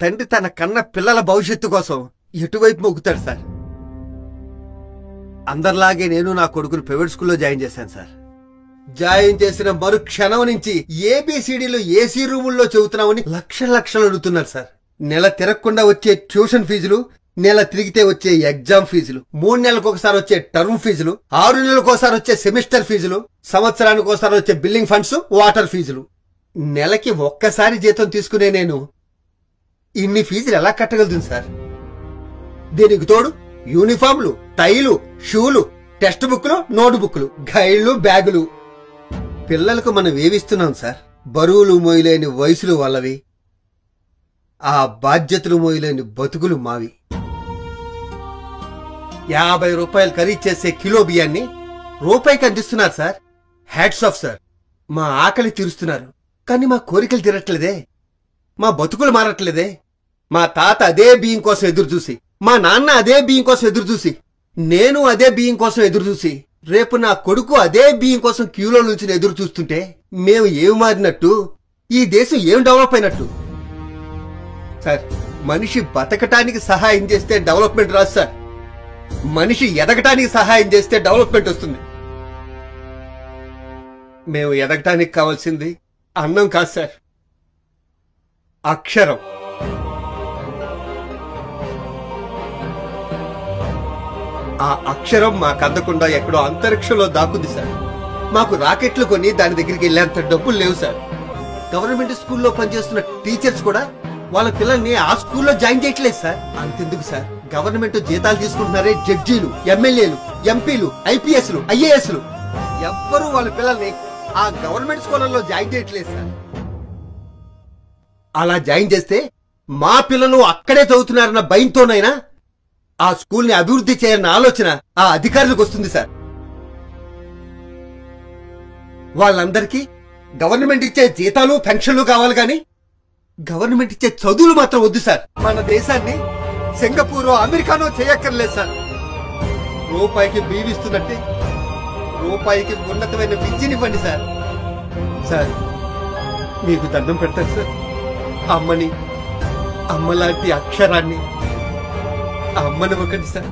తండ్రి తన కన్న పిల్లల భవిష్యత్తు కోసం ఎటువైపు మొగ్గుతాడు సార్? అందరిలాగే నేను నా కొడుకును ప్రైవేట్ స్కూల్లో జాయిన్ చేశాను సార్. జాయిన్ చేసిన మరు క్షణం నుంచి ఏబిసిడీలు ఏసీ రూముల్లో చెబుతున్నామని లక్షలు అడుగుతున్నారు సార్. నెల తిరగకుండా వచ్చే ట్యూషన్ ఫీజులు, నెల తిరిగితే వచ్చే ఎగ్జామ్ ఫీజులు, 3 నెలలకు ఒకసారి వచ్చే టర్మ్ ఫీజులు, 6 నెలలకు ఒకసారి వచ్చే సెమిస్టర్ ఫీజులు, సంవత్సరానికి ఒకసారి వచ్చే బిల్లింగ్ ఫండ్స్, వాటర్ ఫీజులు. నెలకి ఒక్కసారి జీతం తీసుకునే నేను ఇన్ని ఫీజులు ఎలా కట్టగలుగుతుంది సార్? దీనికి తోడు యూనిఫామ్లు, టైలు, షూలు, టెక్స్ట్ బుక్లు, నోట్ బుక్లు, గైడ్లు, బ్యాగులు. పిల్లలకు మనం ఏవిస్తున్నాం సార్? బరువులు మోయలేని వయసులు వాళ్ళవి, ఆ బాధ్యతలు మోయలేని బతుకులు మావి. 50 రూపాయలు ఖరీదు చేసే కిలో బియ్యాన్ని రూపాయికి అందిస్తున్నారు సార్. Hats off sir. మా ఆకలి తీరుస్తున్నారు, కానీ మా కోరికలు తీరట్లేదే, మా బతుకులు మారట్లేదే. మా తాత అదే బియ్యం కోసం ఎదురు చూసి, మా నాన్న అదే బియ్యం కోసం ఎదురు చూసి, నేను అదే బియ్యం కోసం ఎదురు చూసి, రేపు నా కొడుకు అదే బియ్యం కోసం క్యూలో నుంచి ఎదురు చూస్తుంటే మేము ఏమి మారినట్టు? ఈ దేశం ఏం డెవలప్ అయినట్టు? సార్, మనిషి బతకటానికి సహాయం చేస్తే డెవలప్మెంట్ రాదు సార్. మనిషి ఎదగటానికి సహాయం చేస్తే డెవలప్మెంట్ వస్తుంది. మేము ఎదగటానికి కావాల్సింది అన్నం కాదు సార్, అక్షరం. ఆ అక్షరం మాకు అందకుండా ఎక్కడో అంతరిక్షంలో దాకుంది సార్. మాకు రాకెట్లు కొని దాని దగ్గరికి వెళ్ళేంత డబ్బులు లేవు సార్. గవర్నమెంట్ స్కూల్లో పనిచేస్తున్న టీచర్స్ కూడా వాళ్ళ పిల్లల్ని ఆ స్కూల్లో జాయిన్ చేయట్లేదు సార్. అంతెందుకు సార్, గవర్నమెంట్ జీతాలు తీసుకుంటున్నారే జడ్జీలు, ఎమ్మెల్యేలు, ఎంపీలు, ఐపీఎస్లు, ఐఏఎస్లు, ఎవ్వరూ వాళ్ళ పిల్లల్ని ఆ గవర్నమెంట్ స్కూళ్ళలో జాయిన్ చేయట్లేదు సార్. అలా జాయిన్ చేస్తే మా పిల్లలు అక్కడే చదువుతున్నారన్న భయంతోనైనా ఆ స్కూల్ని అభివృద్ధి చేయాలన్న ఆలోచన ఆ అధికారులకు వస్తుంది సార్. వాళ్ళందరికీ గవర్నమెంట్ ఇచ్చే జీతాలు, పెన్షన్లు కావాలి గాని గవర్నమెంట్ ఇచ్చే చదువులు మాత్రం వద్దు సార్. మన దేశాన్ని సింగపూర్, అమెరికానో చేయక్కర్లేదు సార్. రూపాయికి బీవిస్తున్నట్టే రూపాయికి ఉన్నతమైన విద్యనివ్వండి సార్. సార్, మీకు దండం పెడతాను సార్. అమ్మని, అమ్మలాంటి అక్షరాన్ని అమ్మనివ్వకండి సార్.